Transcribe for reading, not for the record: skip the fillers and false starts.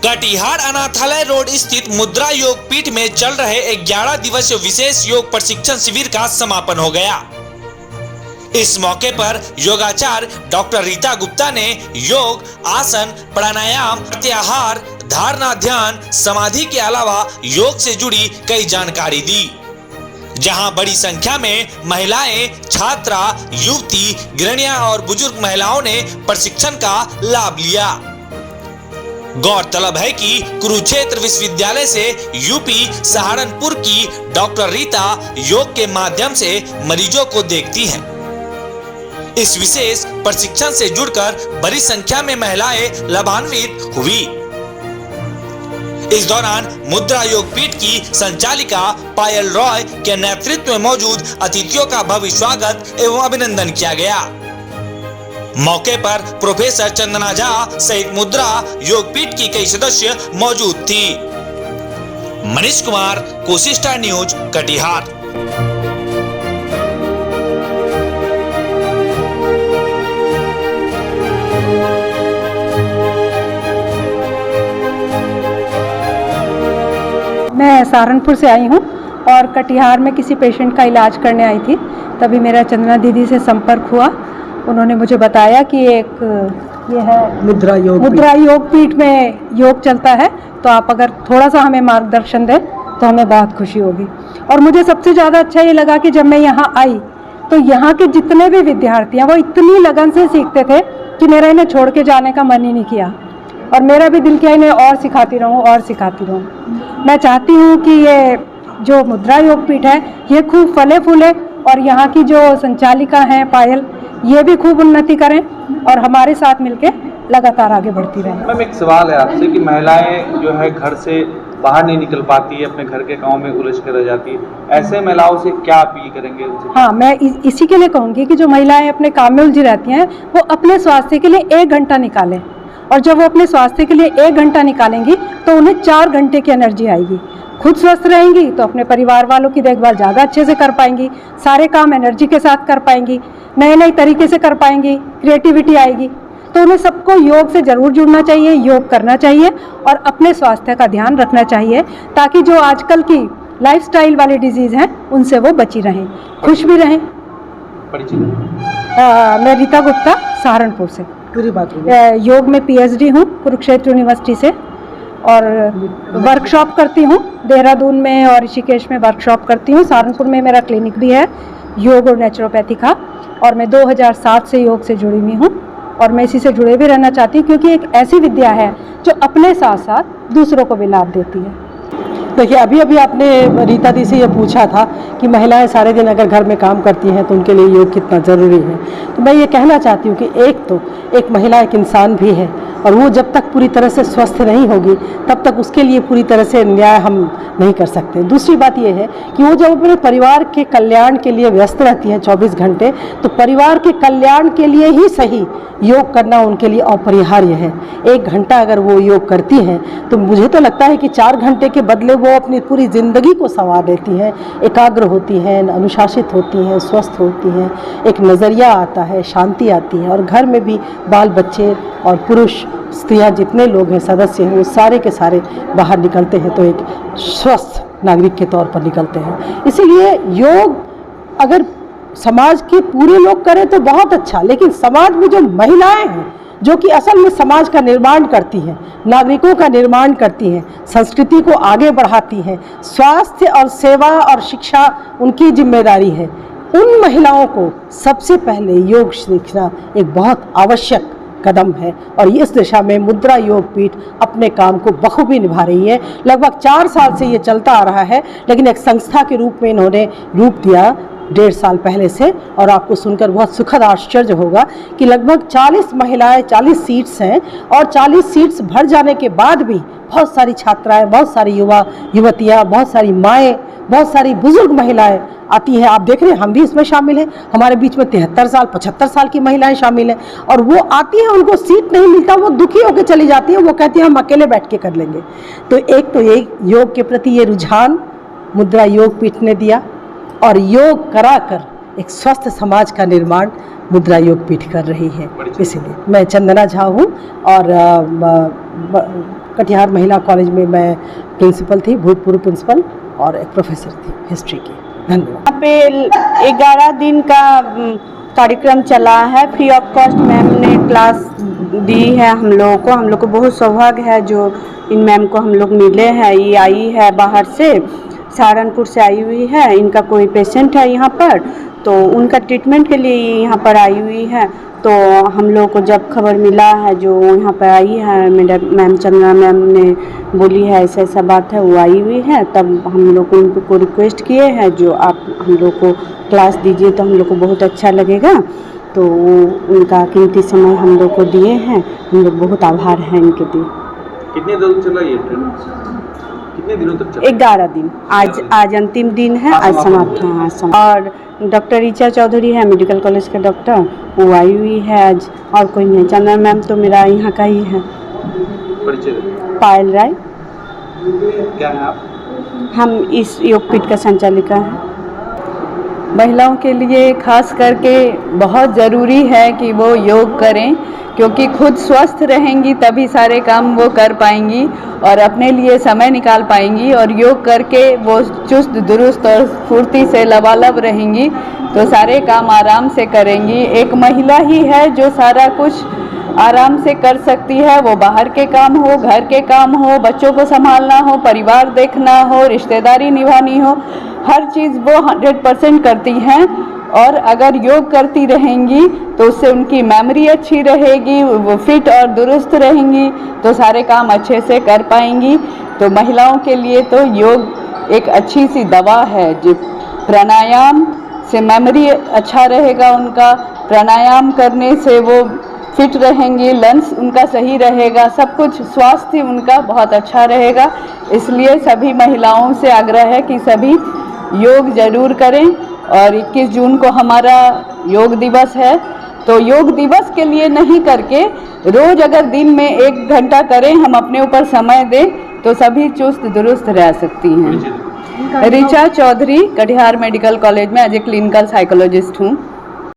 कटिहार अनाथालय रोड स्थित मुद्रा योग पीठ में चल रहे 11 दिवसीय विशेष योग प्रशिक्षण शिविर का समापन हो गया। इस मौके पर योगाचार्य डॉक्टर रीता गुप्ता ने योग, आसन, प्राणायाम, प्रत्याहार, धारणा, ध्यान, समाधि के अलावा योग से जुड़ी कई जानकारी दी, जहां बड़ी संख्या में महिलाएं, छात्रा, युवती, गृहिणियां और बुजुर्ग महिलाओं ने प्रशिक्षण का लाभ लिया। गौरतलब है कि कुरुक्षेत्र विश्वविद्यालय से यूपी सहारनपुर की डॉक्टर रीता योग के माध्यम से मरीजों को देखती हैं। इस विशेष प्रशिक्षण से जुड़कर बड़ी संख्या में महिलाएं लाभान्वित हुई। इस दौरान मुद्रा योग पीठ की संचालिका पायल रॉय के नेतृत्व में मौजूद अतिथियों का भव्य स्वागत एवं अभिनंदन किया गया। मौके पर प्रोफेसर चंदना झा सहित मुद्रा योग पीठ की कई सदस्य मौजूद थी। Manish Kumar, Kosi star news, Katihar. मैं सहारनपुर से आई हूँ और कटिहार में किसी पेशेंट का इलाज करने आई थी। तभी मेरा चंदना दीदी से संपर्क हुआ। उन्होंने मुझे बताया कि ये है मुद्रा योग पीठ में योग चलता है, तो आप अगर थोड़ा सा हमें मार्गदर्शन दें तो हमें बहुत खुशी होगी। और मुझे सबसे ज़्यादा अच्छा ये लगा कि जब मैं यहाँ आई तो यहाँ के जितने भी विद्यार्थी हैं वो इतनी लगन से सीखते थे कि मेरा इन्हें छोड़ के जाने का मन ही नहीं किया। और मेरा भी दिल किया इन्हें और सिखाती रहूं। मैं चाहती हूँ कि ये जो मुद्रा योग पीठ है ये खूब फले फूले और यहाँ की जो संचालिका हैं पायल, ये भी खूब उन्नति करें और हमारे साथ मिलके लगातार आगे बढ़ती रहें। मैम, एक सवाल है आपसे कि महिलाएं जो है घर से बाहर नहीं निकल पाती है, अपने घर के काम में उलझ कर रह जाती है, ऐसे महिलाओं से क्या अपील करेंगे उनसे? हाँ, मैं इसी के लिए कहूँगी कि जो महिलाएं अपने काम में उलझी रहती हैं वो अपने स्वास्थ्य के लिए 1 घंटा निकालें। और जब वो अपने स्वास्थ्य के लिए 1 घंटा निकालेंगी तो उन्हें 4 घंटे की एनर्जी आएगी। खुद स्वस्थ रहेंगी तो अपने परिवार वालों की देखभाल ज़्यादा अच्छे से कर पाएंगी, सारे काम एनर्जी के साथ कर पाएंगी, नए तरीके से कर पाएंगी, क्रिएटिविटी आएगी। तो उन्हें सबको योग से ज़रूर जुड़ना चाहिए, योग करना चाहिए और अपने स्वास्थ्य का ध्यान रखना चाहिए, ताकि जो आजकल की लाइफस्टाइल वाले डिजीज़ हैं उनसे वो बची रहें, खुश भी रहें। मैं रीता गुप्ता, सहारनपुर से। पूरी बात योग में PhD हूँ कुरुक्षेत्र यूनिवर्सिटी से, और वर्कशॉप करती हूँ देहरादून में और ऋषिकेश में वर्कशॉप करती हूँ। सहारनपुर में मेरा क्लिनिक भी है योग और नेचुरोपैथी का, और मैं 2007 से योग से जुड़ी हुई हूँ और मैं इसी से जुड़े भी रहना चाहती हूँ, क्योंकि एक ऐसी विद्या है जो अपने साथ साथ दूसरों को भी लाभ देती है। देखिए, अभी आपने रीता दी से ये पूछा था कि महिलाएं सारे दिन अगर घर में काम करती हैं तो उनके लिए योग कितना ज़रूरी है। तो मैं ये कहना चाहती हूँ कि एक महिला एक इंसान भी है और वो जब तक पूरी तरह से स्वस्थ नहीं होगी तब तक उसके लिए पूरी तरह से न्याय हम नहीं कर सकते। दूसरी बात ये है कि वो जब अपने परिवार के कल्याण के लिए व्यस्त रहती हैं 24 घंटे, तो परिवार के कल्याण के लिए ही सही योग करना उनके लिए अपरिहार्य है। 1 घंटा अगर वो योग करती हैं तो मुझे तो लगता है कि 4 घंटे के बदले वो अपनी पूरी ज़िंदगी को संवार लेती हैं, एकाग्र होती हैं, अनुशासित होती हैं, स्वस्थ होती हैं, एक नज़रिया आता है, शांति आती है। और घर में भी बाल बच्चे और पुरुष स्त्रियां जितने लोग हैं, सदस्य हैं, वो सारे के सारे बाहर निकलते हैं तो एक स्वस्थ नागरिक के तौर पर निकलते हैं। इसीलिए योग अगर समाज के पूरे लोग करें तो बहुत अच्छा, लेकिन समाज में जो महिलाएं हैं जो कि असल में समाज का निर्माण करती हैं, नागरिकों का निर्माण करती हैं, संस्कृति को आगे बढ़ाती हैं, स्वास्थ्य और सेवा और शिक्षा उनकी जिम्मेदारी है, उन महिलाओं को सबसे पहले योग सीखना एक बहुत आवश्यक कदम है। और इस दिशा में मुद्रा योग पीठ अपने काम को बखूबी निभा रही है। लगभग 4 साल से ये चलता आ रहा है, लेकिन एक संस्था के रूप में इन्होंने रूप दिया 1.5 साल पहले से। और आपको सुनकर बहुत सुखद आश्चर्य होगा कि लगभग 40 महिलाएं, 40 सीट्स हैं और 40 सीट्स भर जाने के बाद भी बहुत सारी छात्राएं, बहुत सारी युवा युवतियां, बहुत सारी माएँ, बहुत सारी बुजुर्ग महिलाएं आती हैं। आप देख रहे हैं हम भी इसमें शामिल हैं, हमारे बीच में 73 साल 75 साल की महिलाएं शामिल हैं। और वो आती हैं, उनको सीट नहीं मिलता, वो दुखी होकर चली जाती हैं, वो कहती हैं हम अकेले बैठ के कर लेंगे। तो ये योग के प्रति ये रुझान मुद्रा योग पीठ ने दिया और योग कराकर एक स्वस्थ समाज का निर्माण मुद्रा योग पीठ कर रही है। इसीलिए मैं चंदना झा हूँ और कटिहार महिला कॉलेज में मैं प्रिंसिपल थी, भूतपूर्व प्रिंसिपल, और एक प्रोफेसर थी हिस्ट्री की। धन्यवाद। यहाँ पे 11 दिन का कार्यक्रम चला है, फ्री ऑफ कॉस्ट मैम ने क्लास दी है हम लोगों को बहुत सौभाग्य है जो इन मैम को हम लोग मिले हैं। ये आई है बाहर से, सहारनपुर से आई हुई है, इनका कोई पेशेंट है यहाँ पर, तो उनका ट्रीटमेंट के लिए यहाँ पर आई हुई है। तो हम लोग को जब खबर मिला है जो यहाँ पर आई है मैम चंद्रा मैम ने बोली है ऐसा ऐसा बात है, वो आई हुई है, तब हम लोग उनको रिक्वेस्ट किए हैं जो आप हम लोग को क्लास दीजिए तो हम लोग को बहुत अच्छा लगेगा। तो वो उनका कीमती समय हम लोग को दिए हैं, हम लोग बहुत आभार हैं इनके लिए। कितने दिन चला ये ट्रेनिंग? कितने दिनों तक चला? 11 दिन। आज अंतिम दिन है, आज समाप्त है। आज समाप्त। और डॉक्टर ऋचा चौधरी है मेडिकल कॉलेज के डॉक्टर, वो आई हुई है आज, और कोई नहीं। चंद्रा मैम तो मेरा यहाँ का ही है। परिचय? पायल राय। क्या है आप? हम इस योगपीठ का संचालिका है। महिलाओं के लिए खास करके बहुत ज़रूरी है कि वो योग करें, क्योंकि खुद स्वस्थ रहेंगी तभी सारे काम वो कर पाएंगी और अपने लिए समय निकाल पाएंगी, और योग करके वो चुस्त दुरुस्त और फुर्ती से लबालब रहेंगी तो सारे काम आराम से करेंगी। एक महिला ही है जो सारा कुछ आराम से कर सकती है, वो बाहर के काम हो, घर के काम हो, बच्चों को संभालना हो, परिवार देखना हो, रिश्तेदारी निभानी हो, हर चीज़ वो 100% करती हैं। और अगर योग करती रहेंगी तो उससे उनकी मेमोरी अच्छी रहेगी, वो फिट और दुरुस्त रहेंगी तो सारे काम अच्छे से कर पाएंगी। तो महिलाओं के लिए तो योग एक अच्छी सी दवा है। जो प्राणायाम से मेमोरी अच्छा रहेगा उनका, प्राणायाम करने से वो फिट रहेंगी, लंग्स उनका सही रहेगा, सब कुछ स्वास्थ्य उनका बहुत अच्छा रहेगा। इसलिए सभी महिलाओं से आग्रह है कि सभी योग ज़रूर करें। और 21 जून को हमारा योग दिवस है, तो योग दिवस के लिए नहीं करके रोज़ अगर दिन में 1 घंटा करें, हम अपने ऊपर समय दें तो सभी चुस्त दुरुस्त रह सकती हैं। ऋचा चौधरी, कटिहार मेडिकल कॉलेज में एज ए क्लिनिकल साइकोलॉजिस्ट हूँ।